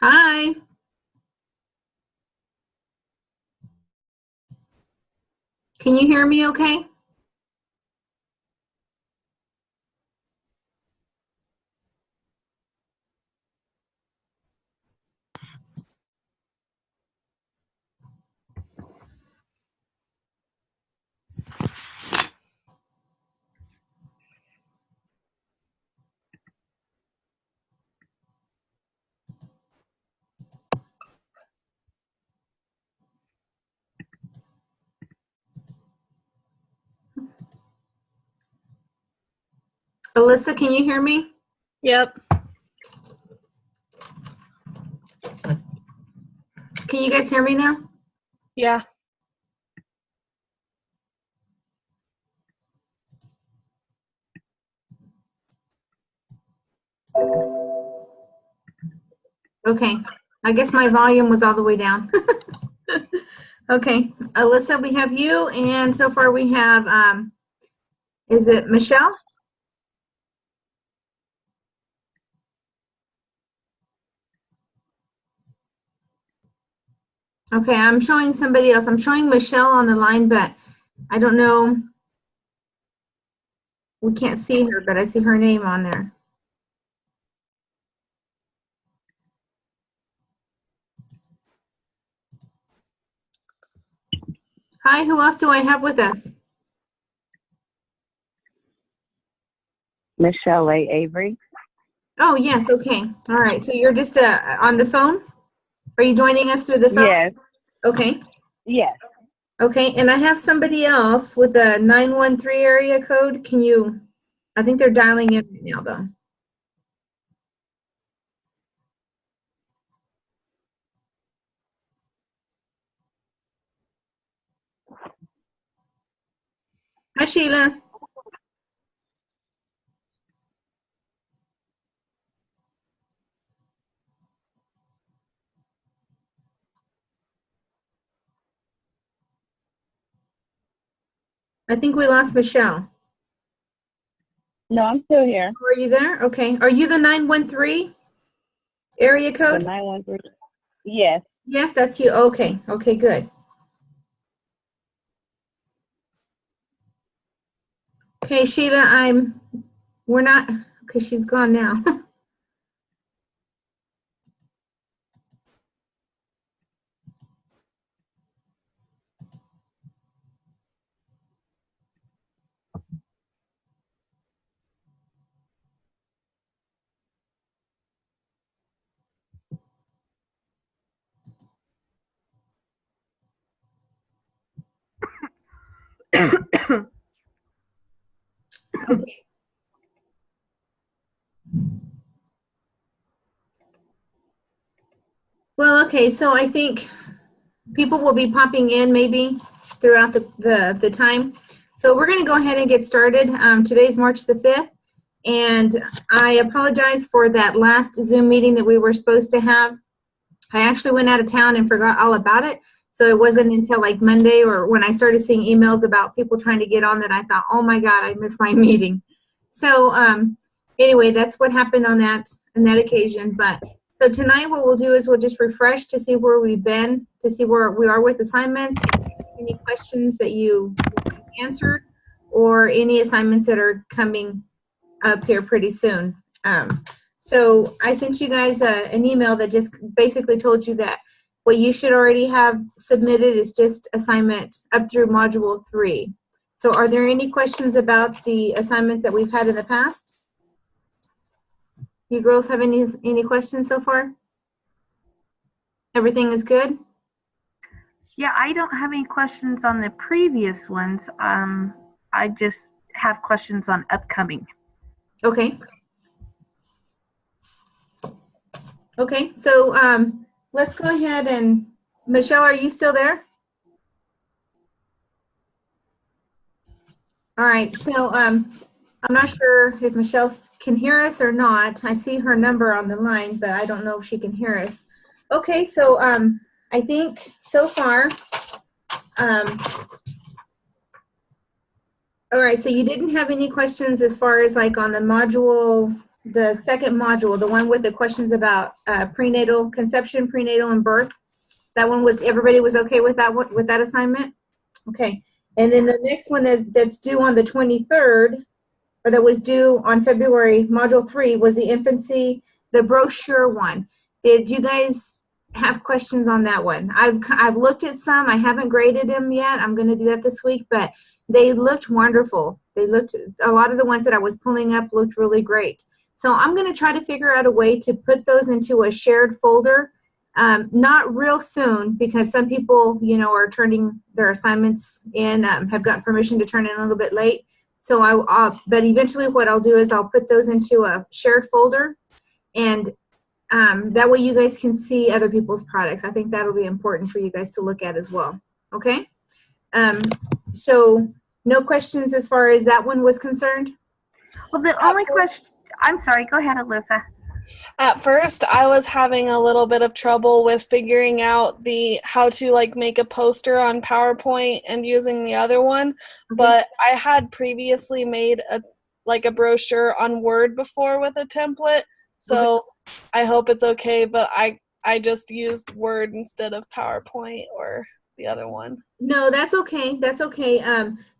Hi. Can you hear me okay? Alyssa, can you hear me? Yep. Can you guys hear me now? Yeah. Okay. I guess my volume was all the way down. Okay. Alyssa, we have you, and so far we have, is it Michelle? Okay, I'm showing somebody else. I'm showing Michelle on the line, but I don't know. We can't see her, but I see her name on there. Hi, who else do I have with us? Michelle A. Avery. Oh, yes. Okay. All right. So you're just on the phone? Are you joining us through the phone? Yes, Okay. yes. Okay, and I have somebody else with a 913 area code. Can you, I think they're dialing in right now though. Hi, Sheila. I think we lost Michelle. No, I'm still here. Are you there? Okay. Are you the 913 area The code? 913. Yes. Yes, that's you. Okay. Okay, good. Okay, Sheila, we're not, okay, she's gone now. Okay. Well, okay, so I think people will be popping in maybe throughout the time. So we're going to go ahead and get started. Today's March the 5th, and I apologize for that last Zoom meeting that we were supposed to have. I actually went out of town and forgot all about it. So it wasn't until like Monday or when I started seeing emails about people trying to get on that I thought, oh my God, I missed my meeting. So anyway, that's what happened on that occasion. But so tonight what we'll do is we'll just refresh to see where we've been, to see where we are with assignments, any questions that you answered, or any assignments that are coming up here pretty soon. So I sent you guys an email that just basically told you that what you should already have submitted is just assignment up through module 3. So are there any questions about the assignments that we've had in the past? You girls have any questions so far? Everything is good? Yeah, I don't have any questions on the previous ones. I just have questions on upcoming. Okay. Okay, so let's go ahead and, Michelle, are you still there? All right, so I'm not sure if Michelle can hear us or not. I see her number on the line, but I don't know if she can hear us. Okay, so I think so far, all right, so you didn't have any questions as far as like on the module the second module, the one with the questions about prenatal, conception, prenatal, and birth. That one was, everybody was okay with that one, with that assignment? Okay. And then the next one that's due on the 23rd, or that was due on February, module 3, was the infancy, the brochure one. Did you guys have questions on that one? I've looked at some. I haven't graded them yet. I'm going to do that this week, but they looked wonderful. A lot of the ones that I was pulling up looked really great. So I'm going to try to figure out a way to put those into a shared folder. Not real soon, because some people, are turning their assignments in, have gotten permission to turn in a little bit late. So but eventually what I'll do is I'll put those into a shared folder, and that way you guys can see other people's products. I think that'll be important for you guys to look at as well. Okay? So no questions as far as that one was concerned? Well, the only question, I'm sorry, go ahead, Alyssa. At first, I was having a little bit of trouble with figuring out how to make a poster on PowerPoint and using the other one, but I had previously made a brochure on Word before with a template, so I hope it's okay, but I just used Word instead of PowerPoint or the other one. No, that's okay. That's okay.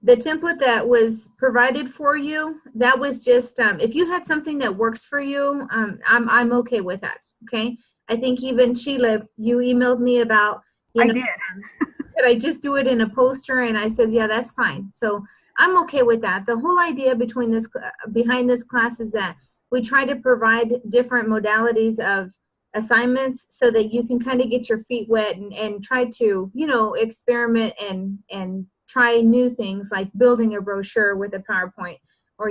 The template that was provided for you, that was just, if you had something that works for you, I'm okay with that. Okay. I think even Sheila, you emailed me about, I did. could I just do it in a poster? And I said, yeah, that's fine. So I'm okay with that. The whole idea behind this class is that we try to provide different modalities of assignments so that you can kind of get your feet wet and try to, experiment and try new things, like building a brochure with a PowerPoint, or,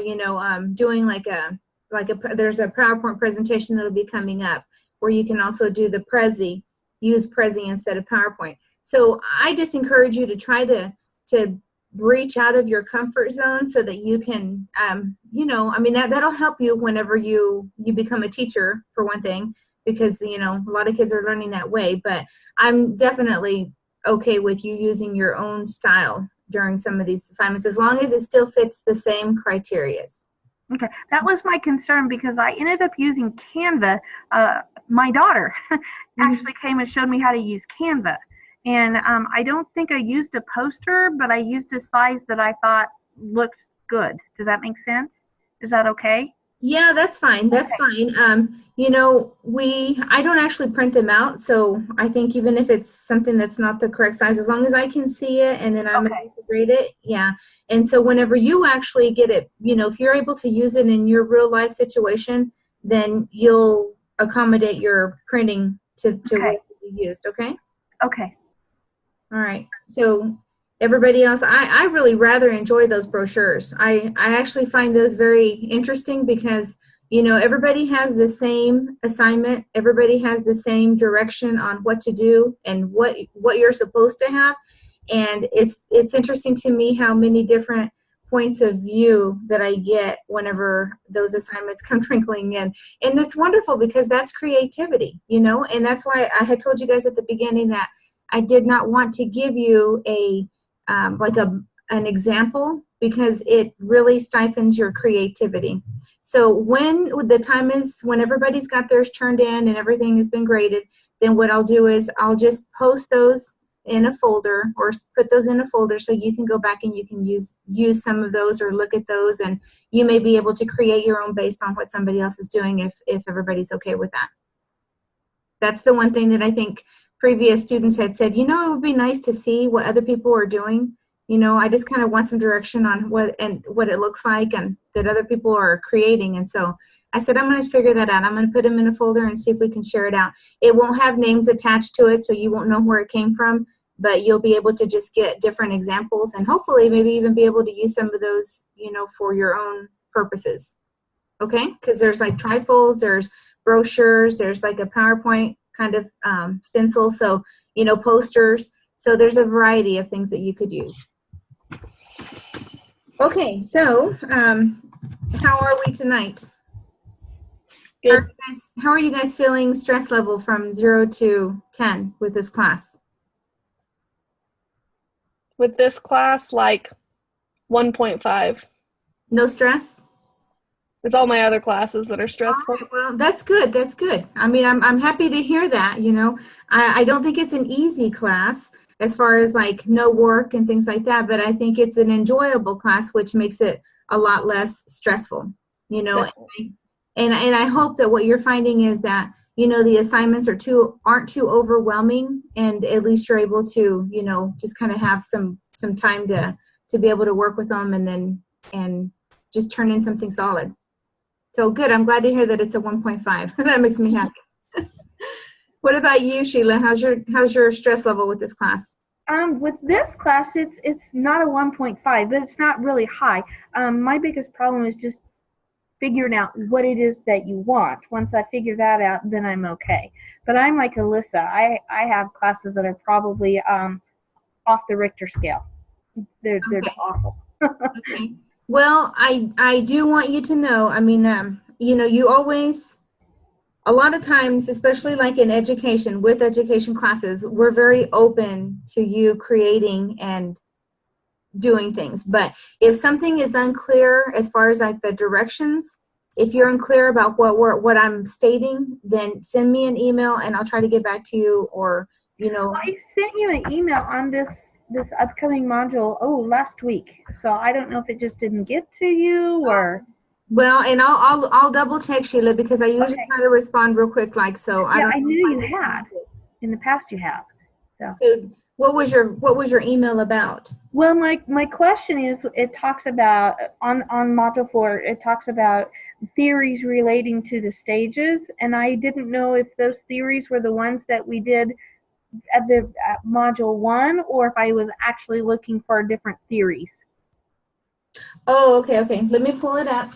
doing there's a PowerPoint presentation that'll be coming up where you can also do the use Prezi instead of PowerPoint. So I just encourage you to try to reach out of your comfort zone so that you can, that'll help you whenever you become a teacher, for one thing, because, a lot of kids are learning that way. But I'm definitely okay with you using your own style during some of these assignments, as long as it still fits the same criteria. Okay, that was my concern, because I ended up using Canva. My daughter actually came and showed me how to use Canva. And I don't think I used a poster, but I used a size that I thought looked good. Does that make sense? Is that okay? Yeah, that's fine. That's fine. I don't actually print them out, so I think even if it's something that's not the correct size, as long as I can see it and then I'm able to grade it, yeah. And so whenever you actually get it, if you're able to use it in your real life situation, then you'll accommodate your printing to what you used, okay? Okay. All right. So everybody else, I really rather enjoy those brochures. I actually find those very interesting because, everybody has the same assignment. Everybody has the same direction on what to do and what you're supposed to have. And it's interesting to me how many different points of view that I get whenever those assignments come trickling in. And it's wonderful because that's creativity, and that's why I had told you guys at the beginning that I did not want to give you an example, because it really stifles your creativity. So when the time is, when everybody's got theirs turned in and everything has been graded, then what I'll do is I'll just post those in a folder, or put those in a folder, so you can go back and you can use some of those or look at those, and you may be able to create your own based on what somebody else is doing, if everybody's okay with that. That's the one thing that I think previous students had said, it would be nice to see what other people are doing. I just kind of want some direction on what it looks like and that other people are creating. And so I said, I'm going to figure that out. I'm going to put them in a folder and see if we can share it out. It won't have names attached to it, so you won't know where it came from, but you'll be able to just get different examples and hopefully maybe even be able to use some of those, for your own purposes. Okay? Because there's trifolds, there's brochures, there's a PowerPoint kind of stencil, so, posters. So there's a variety of things that you could use. Okay, so how are we tonight? Good. How are you guys feeling stress level from 0 to 10 with this class? With this class, 1.5. No stress? It's all my other classes that are All stressful. right, well, that's good. That's good. I mean, I'm happy to hear that, you know. I don't think it's an easy class as far as like no work and things like that, but I think it's an enjoyable class, which makes it a lot less stressful, you know. And I hope that what you're finding is that, you know, the assignments aren't too overwhelming, and at least you're able to, you know, just kind of have some time to be able to work with them and just turn in something solid. So good. I'm glad to hear that it's a 1.5. That makes me happy. What about you, Sheila? How's your stress level with this class? With this class, it's not a 1.5, but it's not really high. My biggest problem is just figuring out what it is that you want. Once I figure that out, then I'm okay. But I'm like Alyssa. I have classes that are probably off the Richter scale. They're awful. Okay. Well, I do want you to know, I mean, you know, you always, a lot of times, especially like in education, with education classes, we're very open to you creating and doing things. But if something is unclear as far as like the directions, if you're unclear about what I'm stating, then send me an email and I'll try to get back to you, or, you know. I sent you an email on this upcoming module last week, so I don't know if it just didn't get to you or. Well, and I'll double check, Sheila, because I usually try to respond real quick, like, so I Yeah, don't know I knew if you missed had. it. In the past you have. So what was your email about? Well, my question is, it talks about on module 4, it talks about theories relating to the stages, and I didn't know if those theories were the ones that we did at module 1, or if I was actually looking for different theories. Oh, okay. Let me pull it up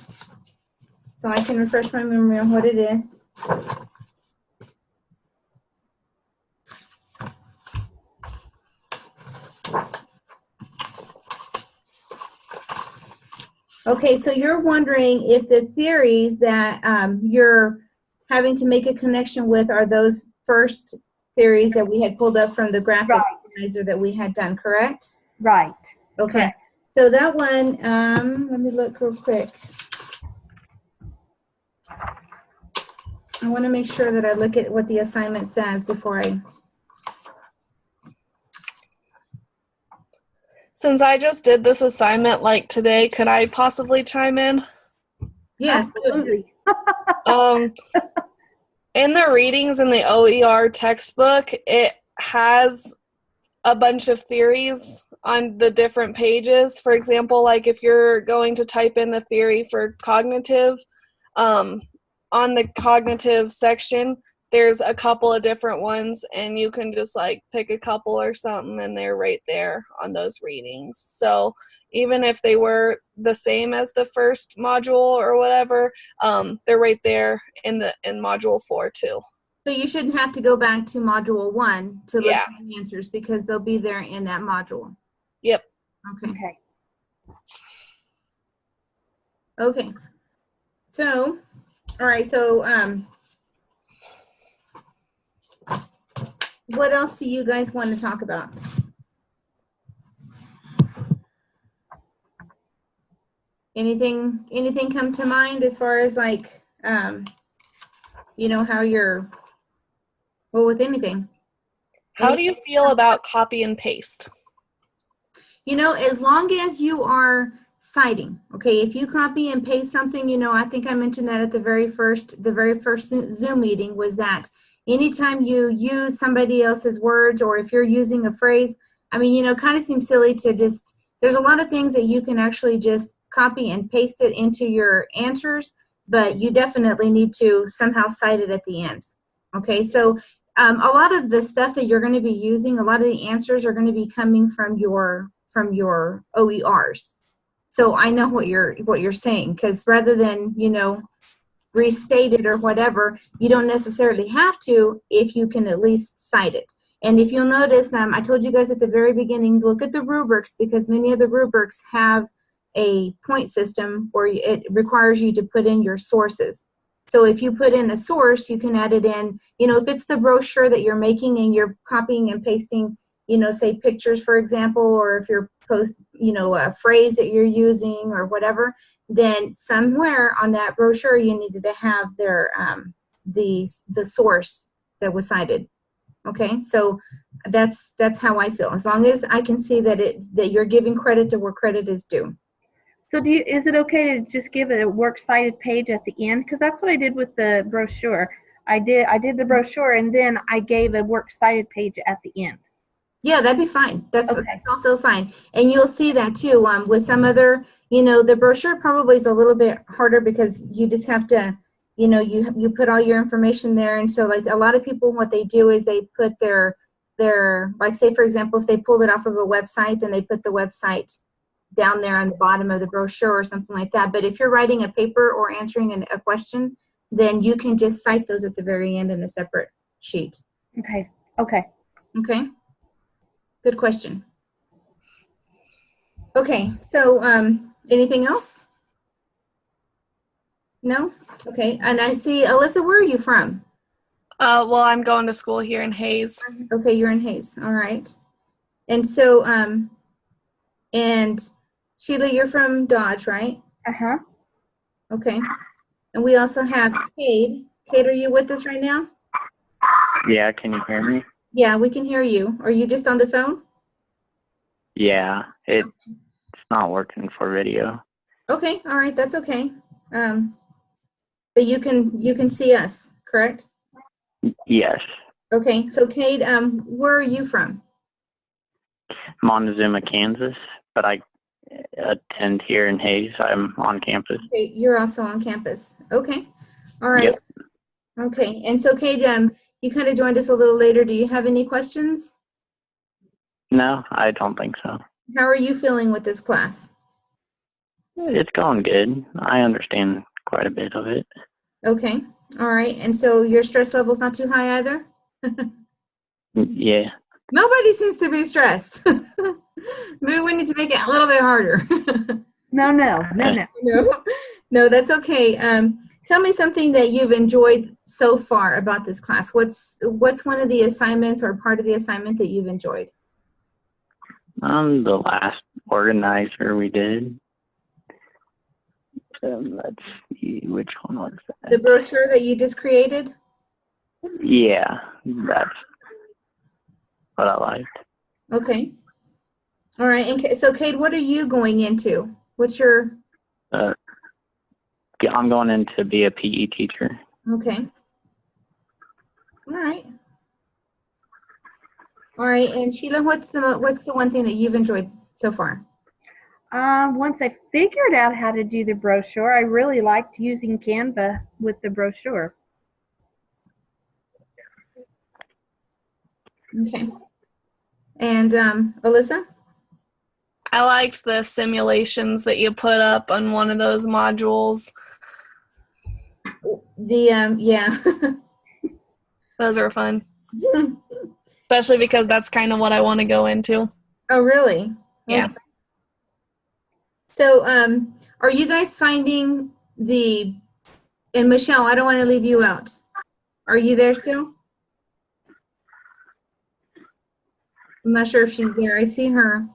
so I can refresh my memory on what it is. Okay, so you're wondering if the theories that you're having to make a connection with are those first theories that we had pulled up from the graphic organizer that we had done, correct? Right. Okay. Correct. So that one, let me look real quick. I want to make sure that I look at what the assignment says before I. Since I just did this assignment like today, could I possibly chime in? Yes. Absolutely. In the readings in the OER textbook, it has a bunch of theories on the different pages. For example, like if you're going to type in the theory for cognitive, on the cognitive section, there's a couple of different ones, and you can just like pick a couple or something, and they're right there on those readings. So even if they were the same as the first module or whatever, they're right there in module 4 too. So you shouldn't have to go back to module 1 to look Yeah. for the answers, because they'll be there in that module. Yep. Okay. Okay. So, all right. So, what else do you guys want to talk about? Anything come to mind as far as like, you know, how you're, well, with anything? How do you feel about copy and paste? You know, as long as you are citing, okay, if you copy and paste something, you know, I think I mentioned that at the very first Zoom meeting, was that anytime you use somebody else's words, or if you're using a phrase, I mean, you know, kind of seems silly to just, there's a lot of things that you can actually just copy and paste it into your answers, but you definitely need to somehow cite it at the end. Okay, so a lot of the stuff that you're going to be using, a lot of the answers are going to be coming from your OERs. So I know what you're saying, because rather than, you know, restate it or whatever, you don't necessarily have to if you can at least cite it. And if you'll notice, I told you guys at the very beginning, look at the rubrics, because many of the rubrics have a point system where it requires you to put in your sources. So if you put in a source, you can add it in, you know, if it's the brochure that you're making and you're copying and pasting, you know, say pictures, for example, or if you're you know, a phrase that you're using or whatever, then somewhere on that brochure you needed to have their the source that was cited. Okay, so that's how I feel. As long as I can see that that you're giving credit to where credit is due. So is it okay to just give it a works cited page at the end? Because that's what I did with the brochure. I did the brochure and then I gave a works cited page at the end. Yeah, that'd be fine. That's Okay. also fine. And you'll see that too with some other, the brochure probably is a little bit harder because you just have to, you put all your information there. And so like a lot of people, what they do is they put their like say, for example, if they pulled it off of a website, then they put the website down there on the bottom of the brochure or something like that. But if you're writing a paper or answering a question, then you can just cite those at the very end in a separate sheet. Okay. Okay. Okay. Good question. Okay, so anything else? No? Okay, and I see, Alyssa, where are you from? Well, I'm going to school here in Hayes. Okay, you're in Hayes, all right. And so, and Sheila, you're from Dodge, right? Uh-huh. Okay. And we also have Cade. Cade, are you with us right now? Yeah, can you hear me? Yeah, we can hear you. Are you just on the phone? Yeah, it's not working for video. Okay, all right, that's okay. But you can see us, correct? Yes. Okay, so Cade, where are you from? Montezuma, Kansas, but I attend here in Hayes. I'm on campus. Okay, you're also on campus. Okay, all right. Yep. Okay, and so Cade, you kind of joined us a little later. Do you have any questions? No, I don't think so. How are you feeling with this class? It's going good. I understand quite a bit of it. Okay, all right. And so your stress level's not too high either? Yeah. Nobody seems to be stressed. Maybe we need to make it a little bit harder. No. No, that's okay. Tell me something that you've enjoyed so far about this class. What's one of the assignments or part of the assignment that you've enjoyed? The last organizer we did. Let's see, which one was that? The brochure that you just created? Yeah, that's what I liked. Okay. All right. And so, Cade, what are you going into? What's your... I'm going in to be a PE teacher. Okay. All right. All right. And Sheila, what's the one thing that you've enjoyed so far? Once I figured out how to do the brochure, I really liked using Canva with the brochure. Okay. And Alyssa? I liked the simulations that you put up on one of those modules. Yeah. Those are fun. Especially because that's kind of what I want to go into. Oh, really? Yeah. Okay. So, are you guys finding and Michelle, I don't want to leave you out. Are you there still? I'm not sure if she's there. I see her.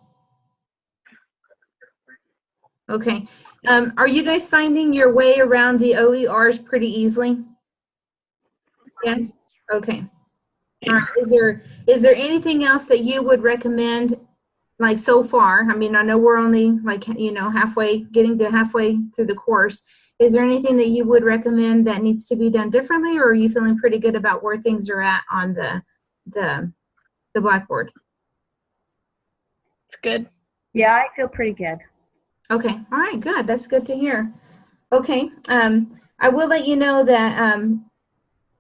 Okay. Are you guys finding your way around the OERs pretty easily? Yes? Okay. All right. Is there anything else that you would recommend, like so far? I mean, I know we're only like, getting to halfway through the course. Is there anything that you would recommend that needs to be done differently, or are you feeling pretty good about where things are at on the Blackboard? It's good. Yeah, I feel pretty good. Okay. All right. Good. That's good to hear. Okay. I will let you know that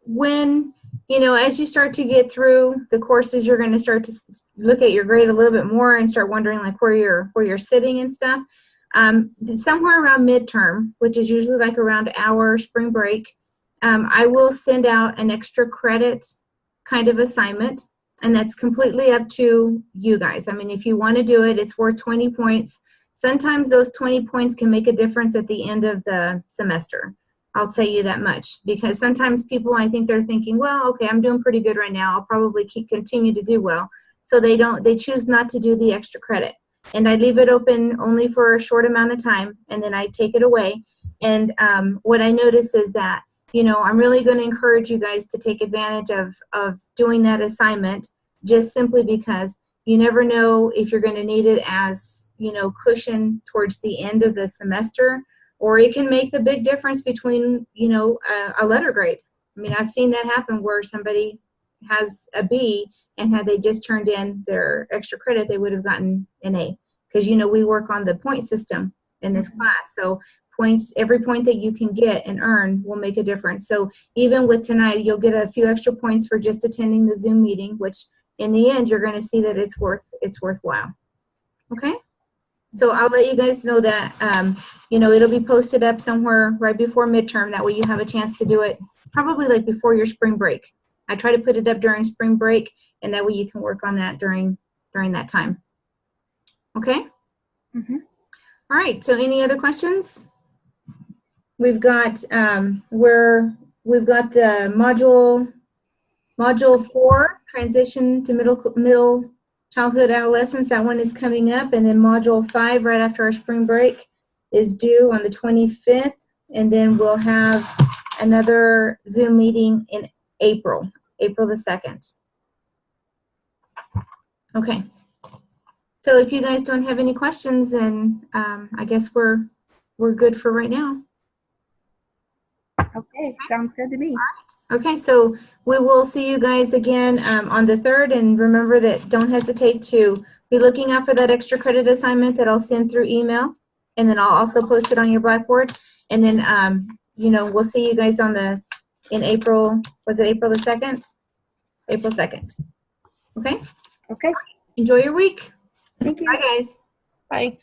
when, as you start to get through the courses, you're going to start to look at your grade a little bit more and start wondering like where you're sitting and stuff. Somewhere around midterm, which is usually like around our spring break, I will send out an extra credit kind of assignment, and that's completely up to you guys. I mean, if you want to do it, it's worth 20 points. Sometimes those 20 points can make a difference at the end of the semester. I'll tell you that much, because sometimes people, I think they're thinking, well, okay, I'm doing pretty good right now. I'll probably continue to do well. So they choose not to do the extra credit. and I leave it open only for a short amount of time, and then I take it away. And what I notice is that, you know, I'm really going to encourage you guys to take advantage of doing that assignment, just simply because you never know if you're going to need it as, you know, cushion towards the end of the semester, or it can make the big difference between, you know, a letter grade. I mean, I've seen that happen where somebody has a B, and had they just turned in their extra credit, they would have gotten an A. Because, you know, we work on the point system in this class. So points, every point that you can get and earn will make a difference. So even with tonight, you'll get a few extra points for just attending the Zoom meeting, which in the end, you're going to see that it's worthwhile. Okay? So I'll let you guys know that, you know, it'll be posted up somewhere right before midterm. That way you have a chance to do it probably like before your spring break. I try to put it up during spring break, and that way you can work on that during that time. Okay? Mm-hmm. All right, so any other questions? We've got we've got the module 4, transition to middle childhood adolescence. That one is coming up, and then module 5 right after our spring break is due on the 25th, and then we'll have another Zoom meeting in April the 2nd. Okay. So if you guys don't have any questions, then I guess we're good for right now. Okay, sounds good to me. Okay, so we will see you guys again on the 3rd, and remember that don't hesitate to be looking out for that extra credit assignment that I'll send through email, and then I'll also post it on your Blackboard, and then you know, we'll see you guys in April. Was it April the 2nd? April 2nd. Okay. Okay, Enjoy your week. thank you. Bye, guys. Bye.